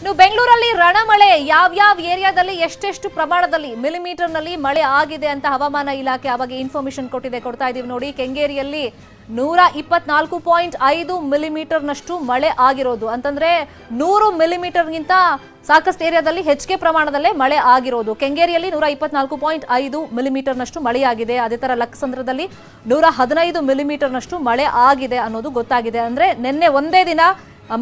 ಇನ್ನು ಬೆಂಗಳೂರಲ್ಲಿ ರಣಮಳೆ ಯಾವ್ಯಾವ ಏರಿಯಾದಲ್ಲಿ ಎಷ್ಟೆಷ್ಟು ಪ್ರಮಾಣದಲ್ಲಿ ಮಿಲಿಮೀಟರ್ನಲ್ಲಿ ಮಳೆ ಆಗಿದೆ ಅಂತ ಹವಾಮಾನ ಇಲಾಖೆ ಅವಾಗ ಇನ್ಫಾರ್ಮೇಶನ್ ಕೊಡ್ತಾ ಇದೀವಿ ನೋಡಿ. ಕೆಂಗೇರಿಯಲ್ಲಿ 124.5 ಮಿಲಿಮೀಟರ್ನಷ್ಟು ಮಳೆ ಆಗಿರೋದು ಅಂತಂದ್ರೆ 100 ಮಿಲಿಮೀಟರ್ಗಿಂತ ಸಾಕಷ್ಟು ಏರಿಯಾದಲ್ಲಿ ಹೆಚ್ಚಿಗೆ ಪ್ರಮಾಣದಲ್ಲೇ ಮಳೆ ಆಗಿರೋದು. ಕೆಂಗೇರಿಯಲ್ಲಿ 124.5 ಮಿಲಿಮೀಟರ್ನಷ್ಟು ಮಳೆಯಾಗಿದೆ. ಅದೇ ತರ ಲಕ್ಸಂದ್ರದಲ್ಲಿ 115 ಮಿಲಿಮೀಟರ್ನಷ್ಟು ಮಳೆ ಆಗಿದೆ ಅನ್ನೋದು ಗೊತ್ತಾಗಿದೆ. ಅಂದ್ರೆ ನಿನ್ನೆ ಒಂದೇ ದಿನ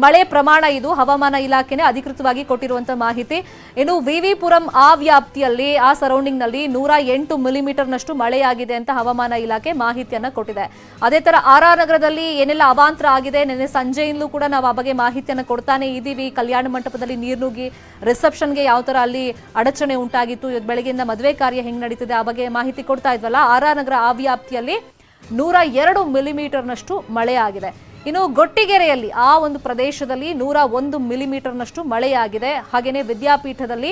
ಮಳೆ ಪ್ರಮಾಣ ಇದು ಹವಾಮಾನ ಇಲಾಖೆನೇ ಅಧಿಕೃತವಾಗಿ ಕೊಟ್ಟಿರುವಂತಹ ಮಾಹಿತಿ. ಇನ್ನು ವಿವಿಪುರಂ ಆ ವ್ಯಾಪ್ತಿಯಲ್ಲಿ ಆ ಸರೌಂಡಿಂಗ್ ನಲ್ಲಿ 108 ಮಿಲಿಮೀಟರ್ನಷ್ಟು ಮಳೆಯಾಗಿದೆ ಅಂತ ಹವಾಮಾನ ಇಲಾಖೆ ಮಾಹಿತಿಯನ್ನ ಕೊಟ್ಟಿದೆ. ಅದೇ ತರ RR ನಗರದಲ್ಲಿ ಏನೆಲ್ಲ ಅವಾಂತರ ಆಗಿದೆ ನಿನ್ನೆ ಸಂಜೆಯಿಂದಲೂ ಕೂಡ ನಾವು ಆ ಬಗ್ಗೆ ಮಾಹಿತಿಯನ್ನ ಕೊಡ್ತಾನೆ ಇದ್ದೀವಿ. ಕಲ್ಯಾಣ ಮಂಟಪದಲ್ಲಿ ನೀರು ನುಗ್ಗಿ ರಿಸೆಪ್ಷನ್ಗೆ ಯಾವ ತರ ಅಲ್ಲಿ ಅಡಚಣೆ ಉಂಟಾಗಿತ್ತು, ಇವತ್ತು ಬೆಳಗ್ಗೆಯಿಂದ ಮದುವೆ ಕಾರ್ಯ ಹೆಂಗ್ ನಡೀತಿದೆ ಆ ಬಗ್ಗೆ ಮಾಹಿತಿ ಕೊಡ್ತಾ ಇದ್ವಲ್ಲ. RR ನಗರ ಆ ವ್ಯಾಪ್ತಿಯಲ್ಲಿ 102 ಮಿಲಿಮೀಟರ್ನಷ್ಟು ಮಳೆ ಆಗಿದೆ. ಇನ್ನು ಗೊಟ್ಟಿಗೆರೆಯಲ್ಲಿ ಆ ಒಂದು ಪ್ರದೇಶದಲ್ಲಿ 101 ಮಿಲಿಮೀಟರ್ನಷ್ಟು ಮಳೆಯಾಗಿದೆ. ಹಾಗೆಯೇ ವಿದ್ಯಾಪೀಠದಲ್ಲಿ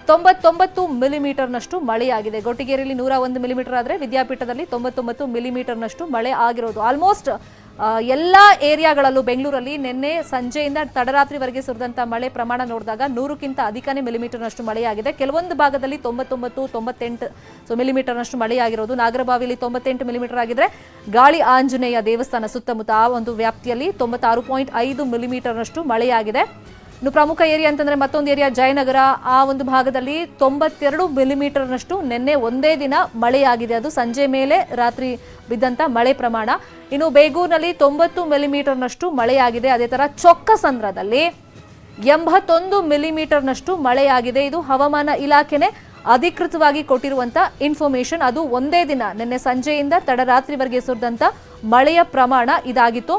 99 ಮಿಲಿಮೀಟರ್ನಷ್ಟು ಮಳೆಯಾಗಿದೆ. ಗೊಟ್ಟಿಗೆರೆಯಲ್ಲಿ 101 ಮಿಲಿಮೀಟರ್ ಆದರೆ ವಿದ್ಯಾಪೀಠದಲ್ಲಿ 99 ಮಿಲಿಮೀಟರ್ನಷ್ಟು ಮಳೆ ಆಗಿರೋದು. ಆಲ್ಮೋಸ್ಟ್ ಎಲ್ಲಾ ಏರಿಯಾಗಳಲ್ಲೂ ಬೆಂಗಳೂರಲ್ಲಿ ನಿನ್ನೆ ಸಂಜೆಯಿಂದ ತಡರಾತ್ರಿವರೆಗೆ ಸುರಿದಂತ ಮಳೆ ಪ್ರಮಾಣ ನೋಡಿದಾಗ 100ಕ್ಕಿಂತ ಅಧಿಕನೇ ಮಿಲಿಮೀಟರ್ನಷ್ಟು ಮಳೆಯಾಗಿದೆ. ಕೆಲವೊಂದು ಭಾಗದಲ್ಲಿ 99, 98 ಮಿಲಿಮೀಟರ್ನಷ್ಟು ಮಳೆಯಾಗಿರೋದು. ನಾಗರಬಾವಿಯಲ್ಲಿ 98 ಮಿಲಿಮೀಟರ್ ಆಗಿದ್ರೆ ಗಾಳಿ ಆಂಜನೇಯ ದೇವಸ್ಥಾನ ಸುತ್ತಮುತ್ತ ಆ ಒಂದು ವ್ಯಾಪ್ತಿಯಲ್ಲಿ 96.5 ಮಿಲಿಮೀಟರ್ನಷ್ಟು ಮಳೆಯಾಗಿದೆ. ಇನ್ನು ಪ್ರಮುಖ ಏರಿಯಾ ಅಂತಂದ್ರೆ ಮತ್ತೊಂದು ಏರಿಯಾ ಜಯನಗರ ಆ ಒಂದು ಭಾಗದಲ್ಲಿ 92 ಮಿಲಿಮೀಟರ್ನಷ್ಟು ನಿನ್ನೆ ಒಂದೇ ದಿನ ಮಳೆಯಾಗಿದೆ. ಅದು ಸಂಜೆ ಮೇಲೆ ರಾತ್ರಿ ಬಿದ್ದಂತ ಮಳೆ ಪ್ರಮಾಣ. ಇನ್ನು ಬೇಗೂರಿನಲ್ಲಿ 90 ಮಿಲಿಮೀಟರ್ನಷ್ಟು ಮಳೆಯಾಗಿದೆ. ಅದೇ ತರ ಚೊಕ್ಕಸಂದ್ರದಲ್ಲಿ 81 ಮಿಲಿಮೀಟರ್ನಷ್ಟು ಮಳೆಯಾಗಿದೆ. ಇದು ಹವಾಮಾನ ಇಲಾಖೆನೇ ಅಧಿಕೃತವಾಗಿ ಕೊಟ್ಟಿರುವಂತ ಇನ್ಫಾರ್ಮೇಶನ್. ಅದು ಒಂದೇ ದಿನ ನಿನ್ನೆ ಸಂಜೆಯಿಂದ ತಡರಾತ್ರಿವರೆಗೆ ಸುರಿದಂತ ಮಳೆಯ ಪ್ರಮಾಣ ಇದಾಗಿತ್ತು.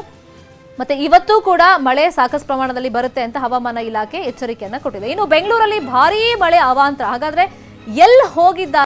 ಮತ್ತೆ ಇವತ್ತು ಕೂಡ ಮಳೆ ಸಾಕಷ್ಟು ಪ್ರಮಾಣದಲ್ಲಿ ಬರುತ್ತೆ ಅಂತ ಹವಾಮಾನ ಇಲಾಖೆ ಎಚ್ಚರಿಕೆಯನ್ನ ಕೊಟ್ಟಿದೆ. ಇನ್ನು ಬೆಂಗಳೂರಲ್ಲಿ ಭಾರೀ ಮಳೆ ಅವಾಂತರ. ಹಾಗಾದ್ರೆ ಎಲ್ಲಿ ಹೋಗಿದ್ದ